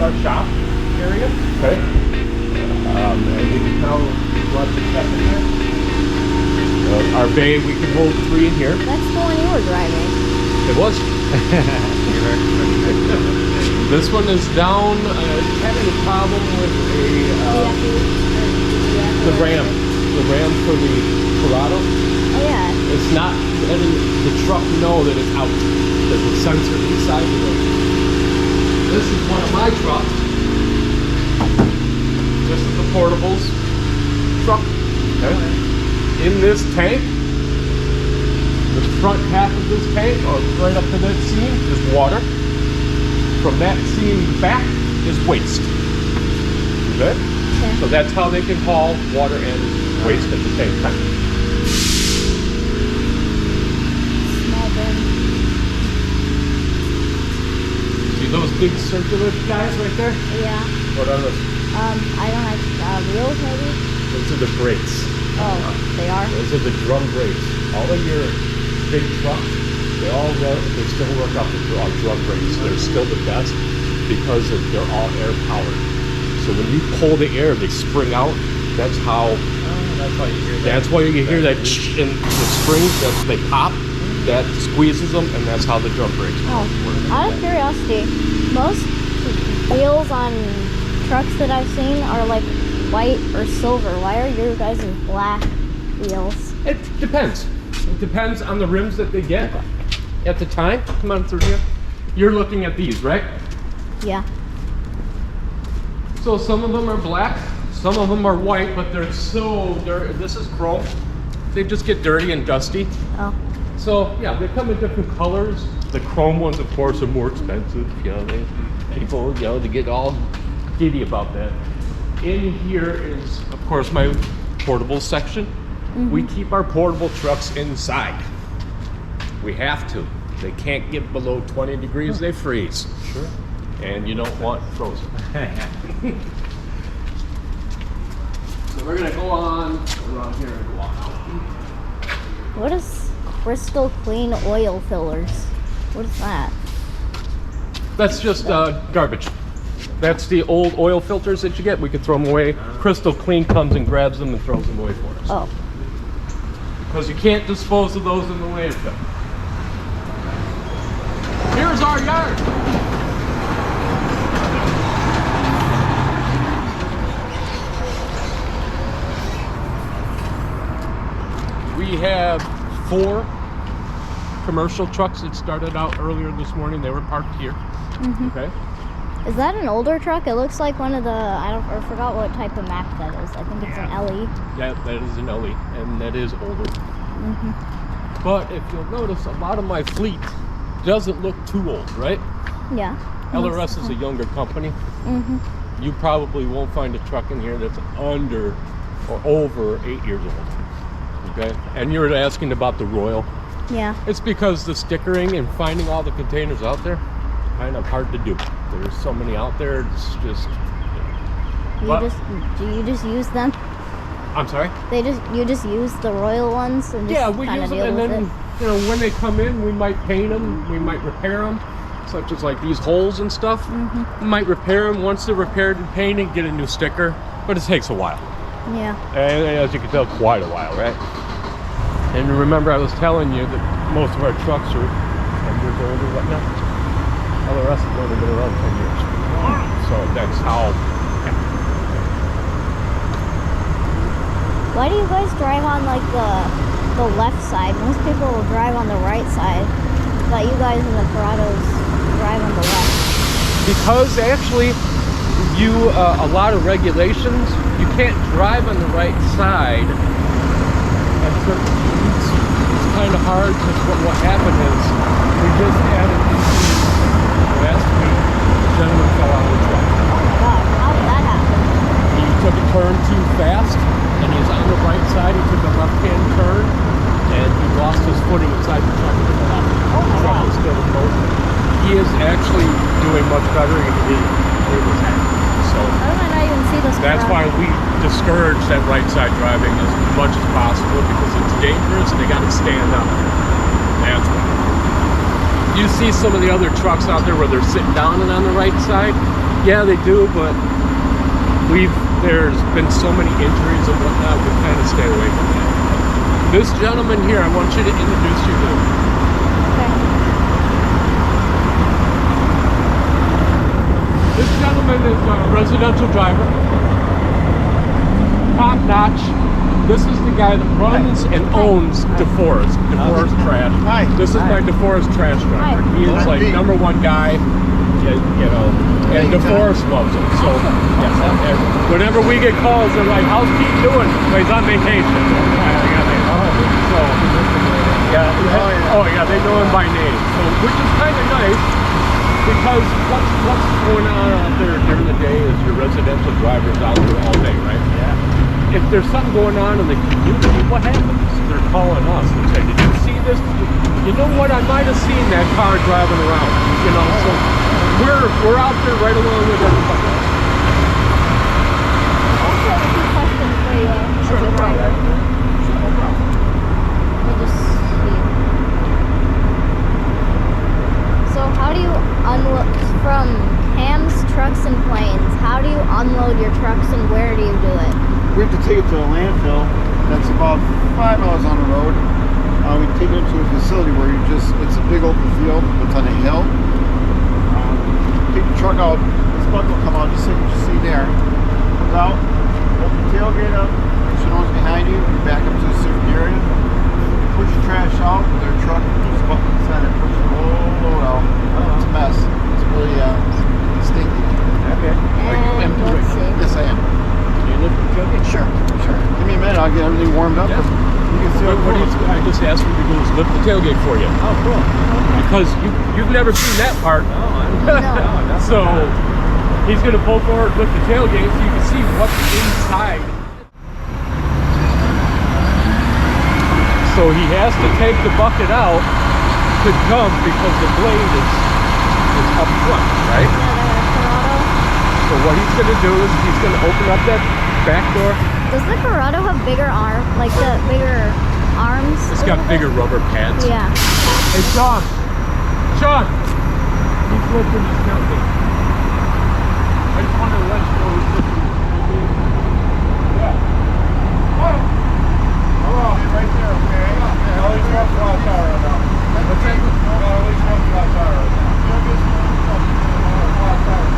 our shop area. Okay. And we can now run the step in there. Our bay, we can hold 3 in here. That's the one you were driving. It was. This one is down. Having a problem with the ram. The ram for the Corrado. Oh yeah. It's not letting the truck know that it's out. There's a sensor inside the road. This is one of my trucks. This is the portables truck. Okay. In this tank, the front half of this tank, or right up to that seam, is water. From that seam back is waste. Okay? Okay. So that's how they can haul water and waste at the same time. Small bin. See those big circular guys right there? Yeah. What are those? I don't know, wheels maybe? Those are the brakes. Oh, they are? Those are the drum brakes. All of your big trucks, they still work off the drum brakes. They're still the best because they're all air powered. So when you pull the air, they spring out. That's how. That's why you hear that. That's why you hear that in the springs. They pop. That squeezes them, and that's how the drum brakes work. Oh, out of curiosity, most wheels on trucks that I've seen are like white or silver. Why are your guys' black wheels? It depends. It depends on the rims that they get at the time. Come on through here. You're looking at these, right? Yeah. So some of them are black, some of them are white, but this is chrome. They just get dirty and dusty. Oh. So yeah, they come in different colors. The chrome ones, of course, are more expensive. You know, people, they get all giddy about that. In here is, of course, my portable section. Mm-hmm. We keep our portable trucks inside. We have to. They can't get below 20 degrees, they freeze. Sure. And you don't want frozen. So we're gonna go on around here and go on out. What is crystal clean oil fillers? What is that? That's just garbage. That's the old oil filters that you get. We could throw them away. Crystal Clean comes and grabs them and throws them away for us. Oh. Because you can't dispose of those in the landfill. Here's our yard. We have 4 commercial trucks that started out earlier this morning. They were parked here. Mm-hmm. Okay. Is that an older truck? It looks like one of the, I forgot what type of Mack that is. I think it's an LE. Yeah, that is an LE, and that is older. Mm-hmm. But if you'll notice, a lot of my fleet doesn't look too old, right? Yeah. LRS is a younger company. Mm-hmm. You probably won't find a truck in here that's under or over 8 years old. Okay? And you're asking about the Royal. Yeah. It's because the stickering and finding all the containers out there, kind of hard to do. There's so many out there, it's just... Do you just use them? I'm sorry? You just use the Royal ones and just we kind use of them, deal and with then, it? when they come in, we might paint them, we might repair them, such as like these holes and stuff. Mm-hmm. We might repair them. Once they're repaired and painted, get a new sticker, but it takes a while. Yeah. And as you can tell, quite a while, right? And remember, I was telling you that most of our trucks are 10 years old or whatnot. LRS has only been around 10 years. So that's how. Why do you guys drive on like the left side? Most people will drive on the right side, but you guys in the Corrados drive on the left. Because actually, a lot of regulations, you can't drive on the right side at certain speeds. It's kind of hard because what happened is we just added last week, the gentleman fell out of the truck. Oh my god, how did that happen? He took a turn too fast, and he's on the right side. He took a left-hand turn, and he lost his footing inside the truck and fell out. Oh my The truck god. is still in motion. He is actually doing much better, and he was happy. So How did I not even see this? that's why we discourage that right side driving as much as possible, because it's dangerous and they got to stand up. That's why. You see some of the other trucks out there where they're sitting down and on the right side. Yeah, they do, but there's been so many injuries and whatnot, we kind of stay away from that. This gentleman here, I want you to introduce you to. Okay. This gentleman is a residential driver. Top notch. This is the guy that runs and owns DeForest Trash. Hi. This is my DeForest Trash driver. Hi. He is like #1 guy, you know, and DeForest loves him. So yes, whenever we get calls, they're like, "How's Pete doing?" Well, he's on vacation. So yeah, oh yeah, they know him by name. So which is kind of nice because what's going on out there during the day is your residential drivers out there all day, right? Yeah. If there's something going on in the community, what happens? They're calling us and saying, "Did you see this? You know what? I might have seen that car driving around." You know, so we're out there right along with everybody else. I also have a few questions for you. Sure, as a no problem. driver. Sure, no problem. Let me just see. So how do you unload from cams, trucks, and planes? How do you unload your trucks and where do you do it? We have to take it to a landfill that's about 5 miles on the road. We take it to a facility where it's a big open field, it's on a hill. Take the truck out, this bucket will come out just like what you see there. Comes out, open the tailgate up, make sure no one's behind you, you back up to a certain area. Push the trash out with our truck, there's a bucket inside it, push the whole load out. It's a mess. It's really stinky. Okay. And let's see. Yes, I am. You lift the tailgate? Sure. Give me a minute, I'll get everything warmed up. Yeah. And you can see What I just asked him to do is lift the tailgate for you. Oh, cool. Because you've never seen that part. No. So he's going to pull forward, lift the tailgate so you can see what's inside. So he has to take the bucket out to jump because the blade is up front, right? So what he's going to do is he's going to open up that back door. Does the Corrado have bigger bigger arms? It's a got little bigger bit? rubber pads. Yeah. Hey, Sean, he's lifting his tailgate. I just wanted to let you know he's lifting his tailgate. Yeah. Hello, right there, okay? At least one flat tire right now. What's that? At least one flat tire right now. Flat tire.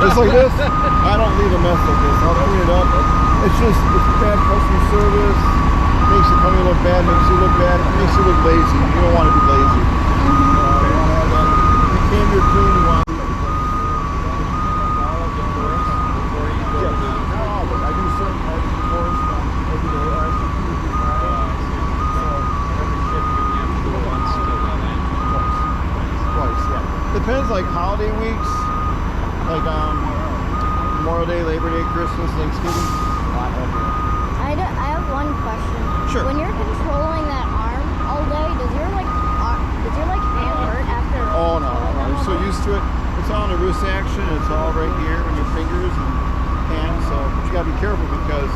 Just like this, I don't leave a mess like this. I'll clean it up. It's bad customer service. makes the company look bad, makes you look bad, it makes you look lazy. You don't want to be lazy. You want to have that. You came here clean, you want to be. Yeah, not all of it. I do certain parts of the course every day. I actually do it Friday. So every shift you have to do once to the land. Twice, yeah. Depends, like holiday weeks, like Memorial Day, Labor Day, Christmas, Thanksgiving. A lot heavier. I have one question. Sure. When you're controlling that arm all day, does your hand hurt after? Oh no, you're so used to it. It's all in the wrist action. It's all right here in your fingers and hands. So but you gotta be careful because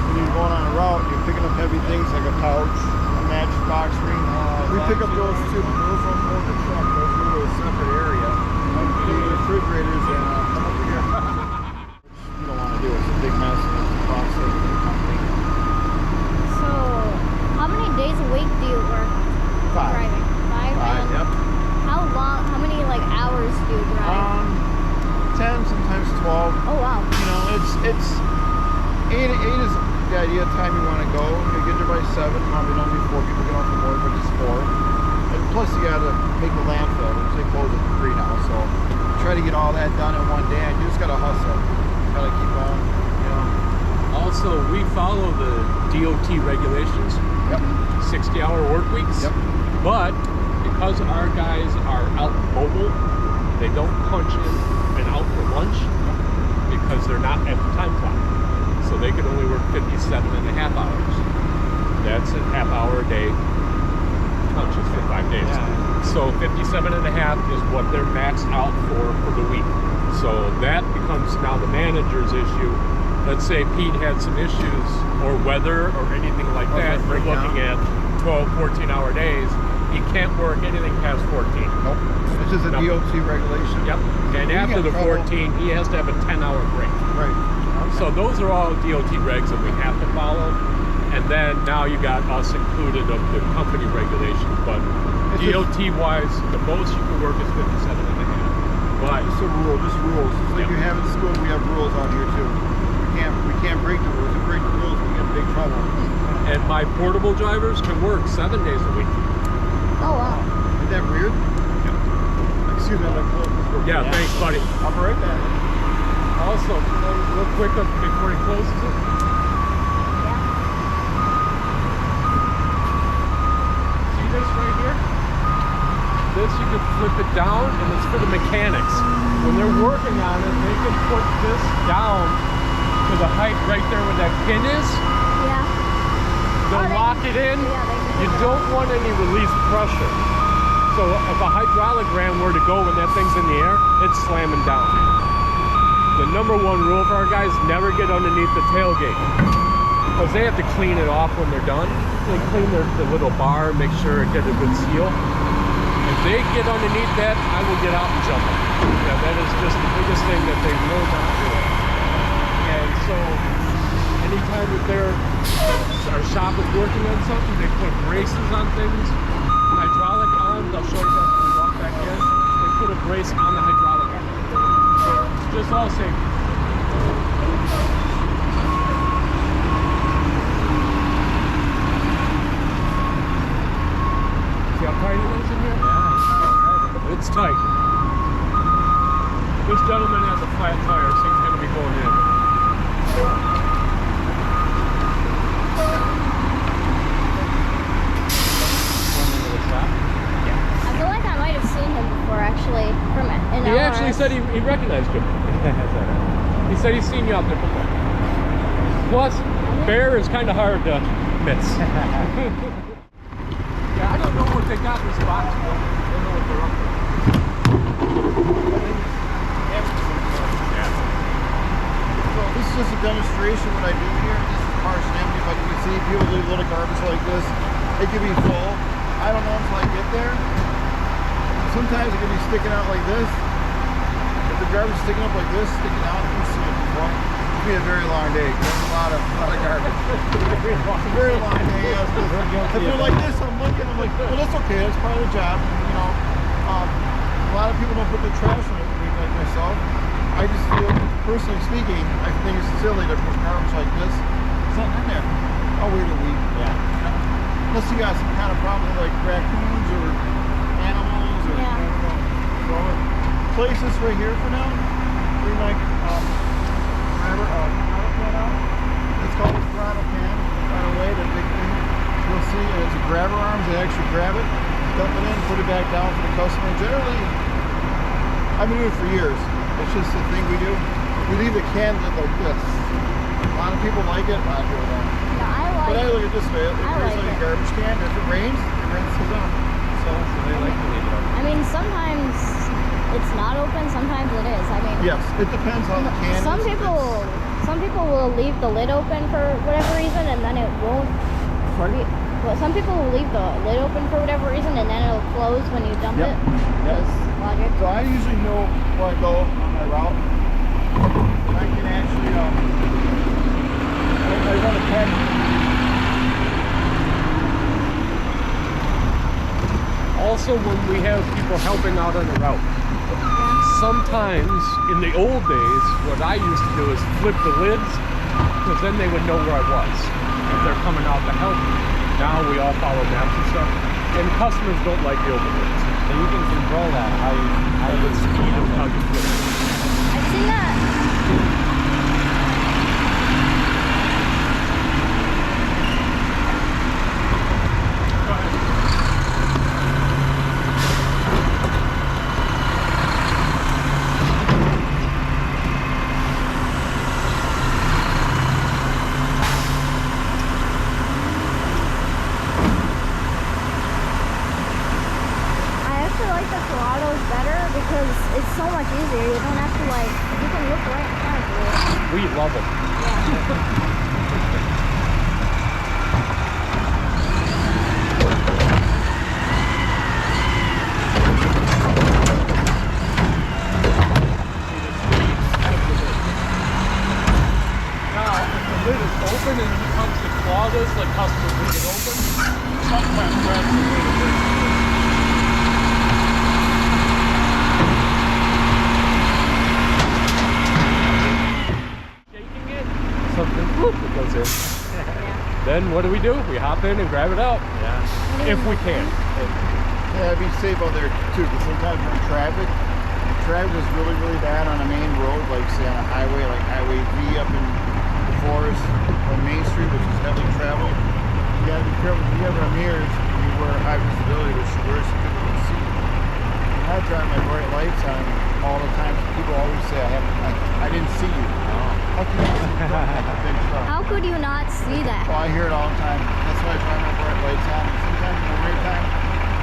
when you're going on a route, you're picking up heavy things like a pouch, a matchbox ring. We pick up those too, but those don't go in the truck. Those go to a separate area. The refrigerators and come over here. You don't want to do it. It's a big mess. It's a process for the company. So, how many days a week do you work 5. driving? 5. 5. And Yep. how long? How many like hours do you drive? 10, sometimes 12. Oh wow. You know, it's 8 is the idea time you want to go. You get there by 7. You want to be done before people get off the work, which is 4. And plus, you got to make the landfill, which they close at 3 now. So try to get all that done in one day. And you just got to hustle. Got to keep going. You know. Also, we follow the DOT regulations. Yep. 60-hour work weeks. Yep. But because our guys are out mobile, they don't punch in and out for lunch because they're not at the time clock. So they can only work 57.5 hours. That's a half hour a day punches for 5 days. Yeah. So 57.5 is what they're maxed out for the week. So that becomes now the manager's issue. Let's say Pete had some issues or weather or anything like that. We're looking at 12, 14-hour days. He can't work anything past 14. Nope. This is a DOT regulation. Yep. And You after get the trouble. 14, he has to have a 10-hour break. Right. So those are all DOT regs that we have to follow. And then now you got us included of the company regulations. But It's DOT-wise, the most you can work is 57.5. But Just a rule, just rules. Just like Yep. you have in school, we have rules out here too. We can't break the rules. If we break the rules, we get in big trouble. and my portable drivers can work 7 days a week. Oh wow. Isn't that weird? Excuse me, I'm gonna close this real Yeah, quick. thanks, buddy. I'll be right back. Also, real quick before he closes it, Yeah. see this right here? This you can flip it down, and it's for the mechanics. When they're working on it, they can put this down to the height right there where that pin is. Yeah. They'll they lock can- it in. yeah, they can You do that. don't want any release pressure. So if a hydraulic ram were to go when that thing's in the air, it's slamming down. The number one rule for our guys, never get underneath the tailgate. Because they have to clean it off when they're done. They clean the little bar, make sure it gets a good seal. If they get underneath that, I will get out and jump them. Yeah, that is just the biggest thing that they will not do. And so, anytime that our shop is working on something, they put braces on things. Hydraulic arms, I'll show you that when we walk back in. They put a brace on the hydraulic arm. So, just all safety. See how tight it is in here? Yeah, it's tight. This gentleman has a flat tire, so he's going to be going in. I feel like I might have seen him before actually from in He LRS. actually said he recognized you. He said he's seen you out there before. Plus, bear is kind of hard to miss. Yeah, I don't know what they got in this box, though. I don't know what they're up to. So this is just a demonstration what I do here. This is partially empty, but you can see people leave little garbage like this. It can be full. I don't know until I get there. Sometimes it can be sticking out like this. If the garbage is sticking up like this, sticking out, you can see it before. It'll be a very long day. There's a lot of garbage. It's a very long day. Yes, if they're like this, I'm looking. I'm like, well, that's okay. That's part of the job. You know, a lot of people don't put the trash in it. Like myself, I just feel, personally speaking, I think it's silly to put garbage like this. It's not in there. I'll wait a week. Yeah. unless you got some kind of problem with like raccoons or animals or Yeah. I don't know. So I'm gonna place this right here for now. Bring my throttle pan out. It's called a throttle pan. Right away, the big thing. You'll see it's a grabber arms. They actually grab it, dump it in, put it back down for the customer. Generally, I've been doing it for years. It's just the thing we do. We leave the can like this. A lot of people like it, a lot of people don't. Yeah, I But I like look at it this way. It I rains like like it. a garbage can. If it rains on. So they like to leave it up. I mean, sometimes it's not open, sometimes it is. I mean, Yes, it depends on the can. some It's- people will leave the lid open for whatever reason, and then it won't. Sorry? Well, some people will leave the lid open for whatever reason, and then it'll close when you dump Yep. it. Yep. Just logic. So I usually know where I go on my route. I can actually, I run a pack. Also, when we have people helping out on the route, sometimes in the old days, what I used to do is flip the lids, because then they would know where I was if they're coming out to help me. Now we all follow maps and stuff, and customers don't like the open lids. So you can control that, how you The speed of how you flip it. I've seen that. I actually like the Corrados better because it's so much easier. You don't have to you can look right in front of you. We love them. Yeah. Now, if the lid is open and it comes to claw this, like customers leave it open, sometimes grabs the lid and breaks the lid. Shaking it, something whoop, it goes in. Then what do? We hop in and grab it out. Yeah. If we can. Yeah, be safe out there too, because sometimes we're in traffic. Traffic is really, really bad on a main road, like say on a highway, like Highway V up in the forest, or Main Street, which is heavily traveled. You gotta be careful. If you have our mirrors, you wear high visibility, which she wears so people can see. I drive my bright lights on all the time. People always say I didn't see you. How can you see? You don't have a big truck. How could you not see that? Well, I hear it all the time. That's why I drive my bright lights on. And sometimes in the nighttime,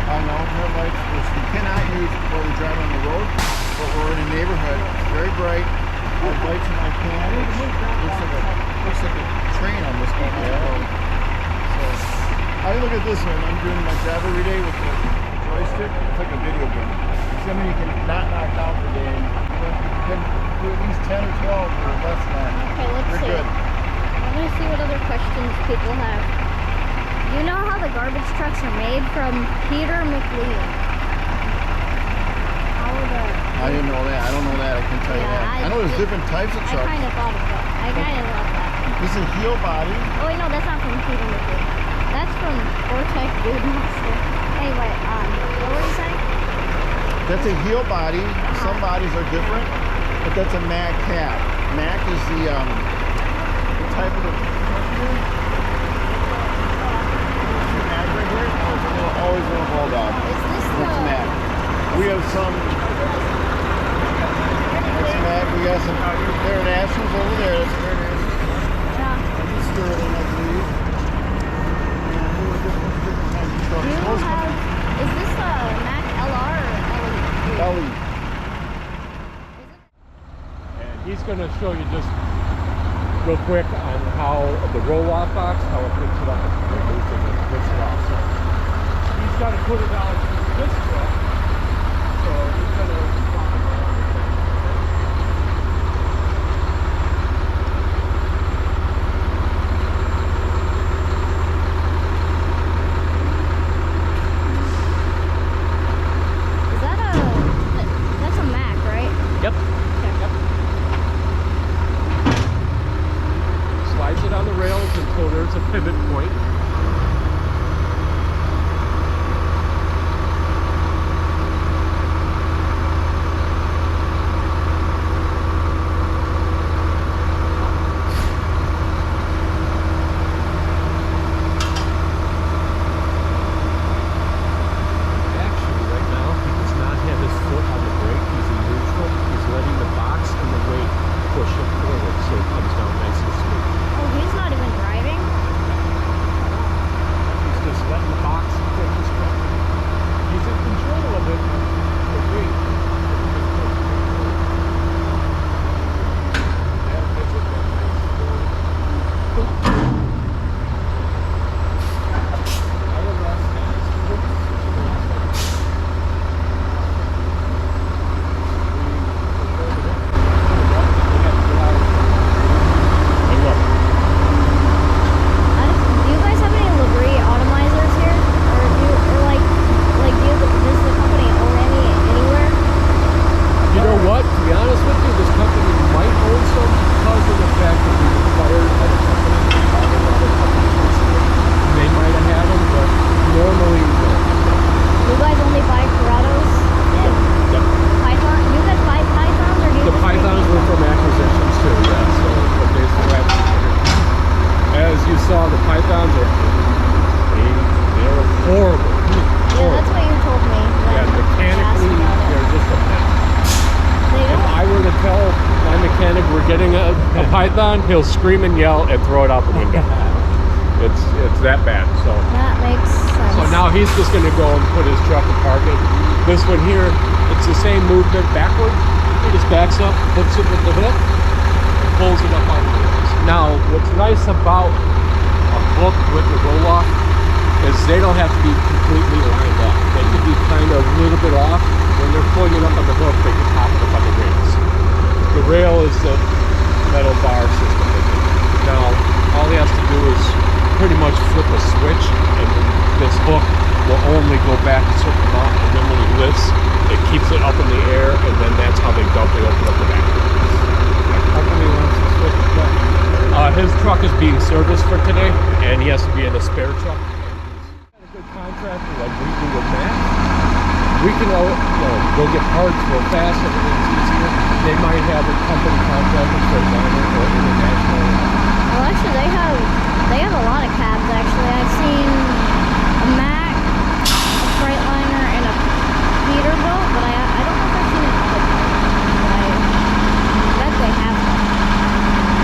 I know red lights, which we cannot use while we drive on the road, but we're in a neighborhood. It's very bright. I have lights in my can. It looks like a train on this road. So I look at this one. I'm doing my job every day with the joystick. It's like a video game. Somebody you can not knock out per day. You can do at least 10 or 12 or less than that. Okay, let's You're see. good. Let me see what other questions people have. You know how the garbage trucks are made? From Peter McLean. How are the... I didn't know that. I don't know that. I can tell you Yeah, that. I know there's different types of I trucks. kind of thought of that. I kind of love that. This is a heel body. Oh wait, no, that's not from Peter McLean. That's from Vortex Dude Master. Anyway, what were you saying? That's a heel body. Some bodies are different, but that's a Mac cab. Mac is the type of the Mac right here. Oh, it's always a little bulldog. Is this It's the... Mac. We have some. That's Mac. We got some internationals over there. That's international. Yeah. That's a Sterling, I believe. And there were different kinds of trucks. Do you Most have... Is this the Mac LR or LE? Ellie. And he's going to show you just real quick on how the roll-off box, how it picks it up and removes it and picks it off. So he's got to put it out into this truck. So he's going to... Is that a... That's a Mac, right? Yep. Yep. Slides it on the rails until there's a pivot point. you saw the pythons they're horrible. Yeah, that's what you told me. When Yeah, mechanically, you asked about it. they're just a mess. They If don't. I were to tell my mechanic we're getting a python, he'll scream and yell and throw it out the window. It's that bad. So That makes sense. so now he's just going to go and put his truck and park it. This one here, it's the same movement backward. He just backs up, hooks it with the hook, and pulls it up on the wheels. Now, what's nice about a hook with the roll-off is they don't have to be completely lined up. They can be kind of a little bit off. When they're pulling it up on the hook, they can pop it up on the rails. The rail is the metal bar system. Now, all he has to do is pretty much flip a switch, and this hook will only go back a certain amount, and then when he lifts, it keeps it up in the air, and then that's how they dump it, open up the back. How come he wants to switch the truck? His truck is being serviced for today, and he has to be in a spare truck. Got a good contractor like we do with Matt. We can go get parts real fast, everything's easier. They might have a company contractor for Liner or International. Well, actually, they have a lot of cabs. Actually, I've seen a Mack, a Freightliner, and a Peterbilt, but I don't know if I've seen an But I bet they have them.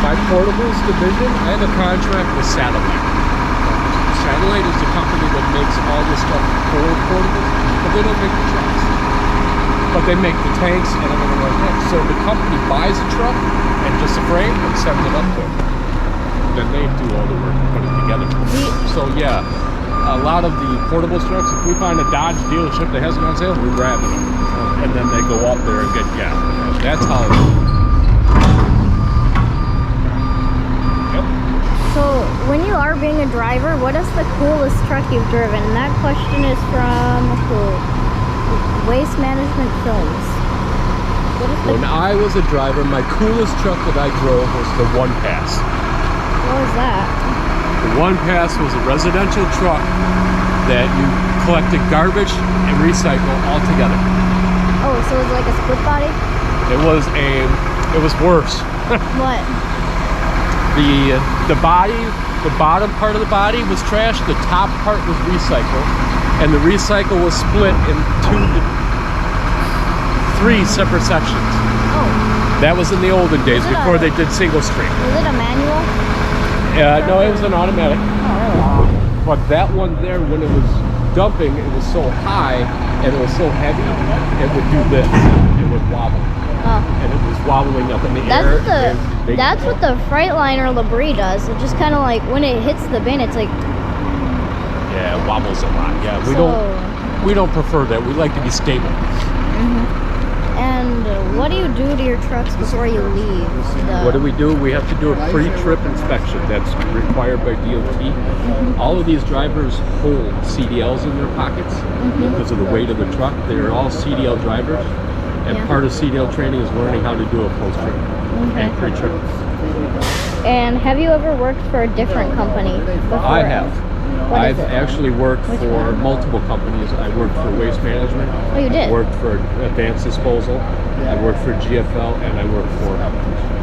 My portables division, I have a contract with Satellite. Satellite is the company that makes all the stuff for portables, but they don't make the trucks. But they make the tanks and everything like that. So the company buys a truck and just a frame and sends it up to them. Then they do all the work and put it together. So yeah, a lot of the portable trucks, if we find a Dodge dealership that has it on sale, we're grabbing them. And then they go up there and get that's how So, when you are being a driver, what is the coolest truck you've driven? And that question is from who? Waste Management Films. What is the, When I was a driver, my coolest truck that I drove was the One Pass. what was that? The One Pass was a residential truck that you collected garbage and recycle all together. Oh, so it was like a split body? It was worse. What? The body, the bottom part of the body was trash, the top part was recycled, and the recycle was split in 3 separate sections. Oh, That was in the olden days Was it before a- they did single stream. was it a manual? No, it was an automatic. Oh, really? But that one there, when it was dumping, it was so high and it was so heavy, it would do this. It would wobble. Oh. And it was wobbling up in the That's air. what that's what the Freightliner Labrie does. It just kind of like, when it hits the bin, it's like, Yeah, it wobbles a lot. Yeah, we don't prefer that. We like to be stable. And what do you do to your trucks before you leave? What do? We have to do a pre-trip inspection that's required by DOT. All of these drivers hold CDLs in their pockets because of the weight of the truck. They're all CDL drivers, and Yeah. part of CDL training is learning how to do a post-trip and pre-trip. And have you ever worked for a different company before? I have. What is I've it? actually worked Which for one? multiple companies. I worked for Waste Management. Oh, you did? I worked for Advanced Disposal. I worked for GFL, and I worked for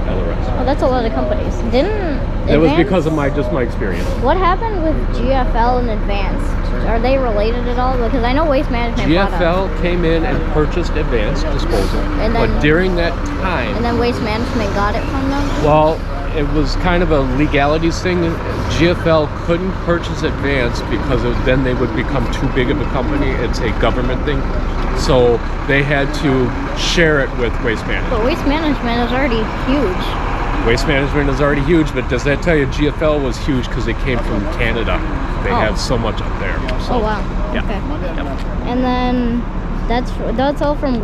LRS. Oh, that's a lot of companies. Didn't It was Advance- because of my experience. What happened with GFL and Advanced? Are they related at all? Because I know Waste Management bought them. GFL came in and purchased Advanced Disposal, And then- but during that time, And then Waste Management got it from them? well, it was kind of a legalities thing. GFL couldn't purchase Advanced because then they would become too big of a company. It's a government thing. So they had to share it with Waste Management. But Waste Management is already huge. Waste Management is already huge, but does that tell you GFL was huge because they came from Canada? They Oh. have so much up there. So, Oh, wow. Yeah. Okay. Yep. And then that's all from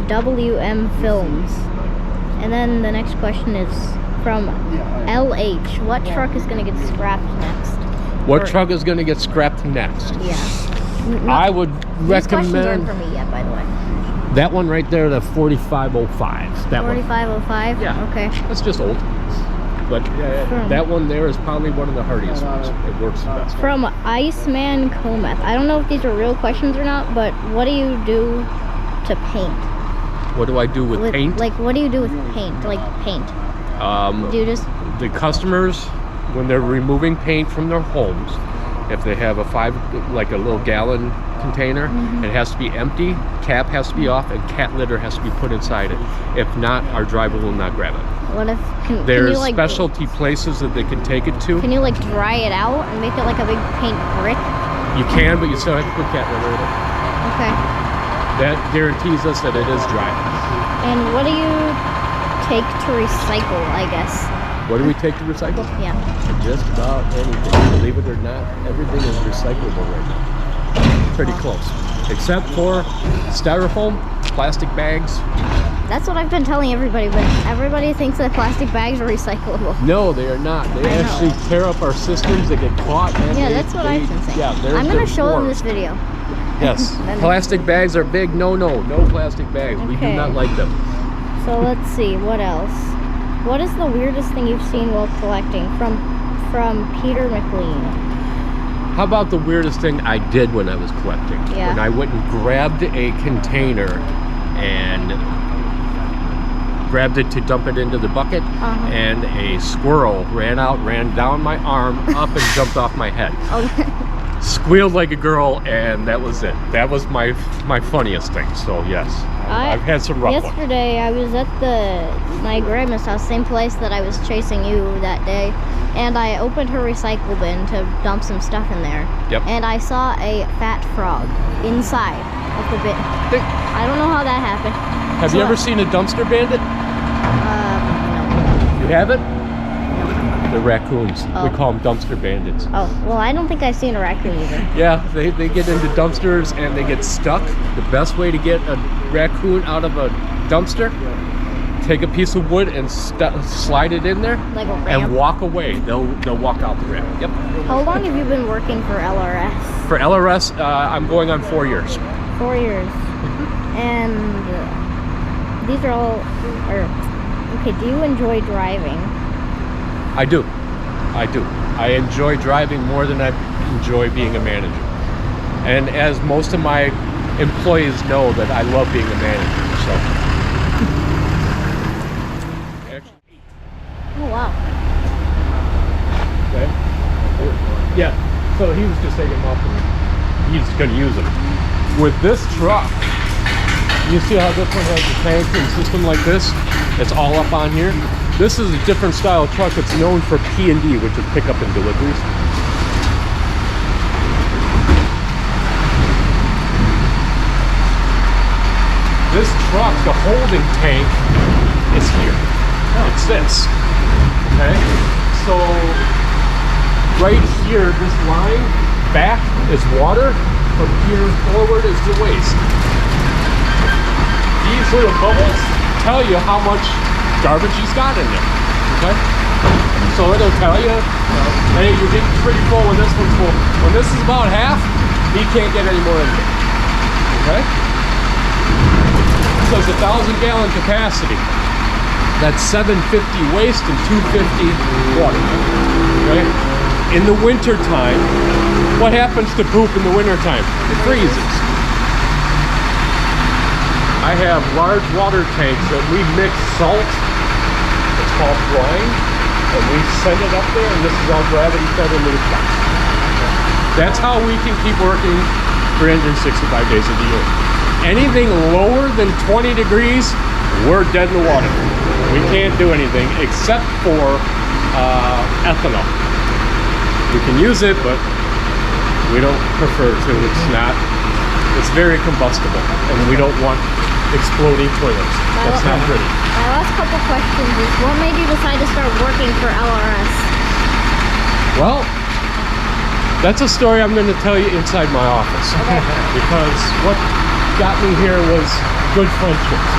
WM Films. And then the next question is from LH. What truck is going to get scrapped next? What Or- truck is going to get scrapped next? Yeah. I would These questions aren't recommend for me yet, by the way. that one right there, the 4505. That one. 4505? Yeah. Okay. That's just old. But that one there is probably one of the hardiest ones. It works the best. From Iceman Cometh. I don't know if these are real questions or not, but what do you do to paint? What do I do with paint? Like, what do you do with paint? Like, paint. Do you just... The customers when they're removing paint from their homes, if they have a like a little gallon container, it has to be empty, cap has to be off, and cat litter has to be put inside it. If not, our driver will not grab it. What if can There's you like specialty places that they can take it to. Can you like dry it out and make it like a big paint brick? You can, but you still have to put cat litter in it. Okay. That guarantees us that it is dry. And what do you take to recycle, I guess? What do we take to recycle? Yeah. Just about anything. Believe it or not, everything is recyclable right now. Pretty close. Except for styrofoam, plastic bags. That's what I've been telling everybody, but everybody thinks that plastic bags are recyclable. No, they are not. They I know. actually tear up our systems. They get caught. And Yeah, that's what I've been saying. Yeah, I'm gonna show them this video. Yes. Then- Plastic bags are big. No plastic bags. We do Okay. not like them. So let's see, what else? What is the weirdest thing you've seen while collecting? From Peter McLean. How about the weirdest thing I did when I was collecting? Yeah. When I went and grabbed a container and grabbed it to dump it into the bucket, and a squirrel ran down my arm, up and jumped off my head. Oh, Squealed like a girl, and that was it. That was my funniest thing. So yes, I've had some rough ones. yesterday I was at my grandma's house, same place that I was chasing you that day, and I opened her recycle bin to dump some stuff in there. Yep. And I saw a fat frog inside of the bin. I don't know how that happened. Have you ever seen a dumpster bandit? No. You haven't? They're raccoons. Oh. We call them dumpster bandits. Oh, well, I don't think I've seen a raccoon either. Yeah, they get into dumpsters and they get stuck. The best way to get a raccoon out of a dumpster, take a piece of wood and slide it in there, Like a ramp? and walk away. They'll walk out the ramp. Yep. How long have you been working for LRS? For LRS, I'm going on 4 years. 4 years. And these are all, okay, do you enjoy driving? I do. I enjoy driving more than I enjoy being a manager. And as most of my employees know that I love being a manager, so. Actually, Oh, wow. okay. Yeah, so he was just taking them off and he's gonna use them. With this truck, you see how this one has the tank and system like this? It's all up on here. This is a different style truck. It's known for P&D, which is pickup and deliveries. This truck, the holding tank, is here. It's this. Okay? So, right here, this line back is water. From here forward is the waste. These little bubbles tell you how much garbage he's got in there. Okay? So it'll tell you, hey, you're getting pretty full when this one's full. When this is about half, he can't get any more in there. Okay? So it's 1,000 gallon capacity. That's 750 waste and 250 water. Okay? In the winter time, what happens to poop in the winter time? It freezes. I have large water tanks that we mix salt. It's called brine, and we send it up there, and this is all gravity fed into the truck. That's how we can keep working 365 days of the year. Anything lower than 20 degrees, we're dead in the water. We can't do anything except for ethanol. We can use it, but we don't prefer to. It's very combustible, and we don't want exploding toilets. That's not pretty. My last couple questions is, what made you decide to start working for LRS? Well, that's a story I'm going to tell you inside my office. Okay. Because what got me here was good friendships.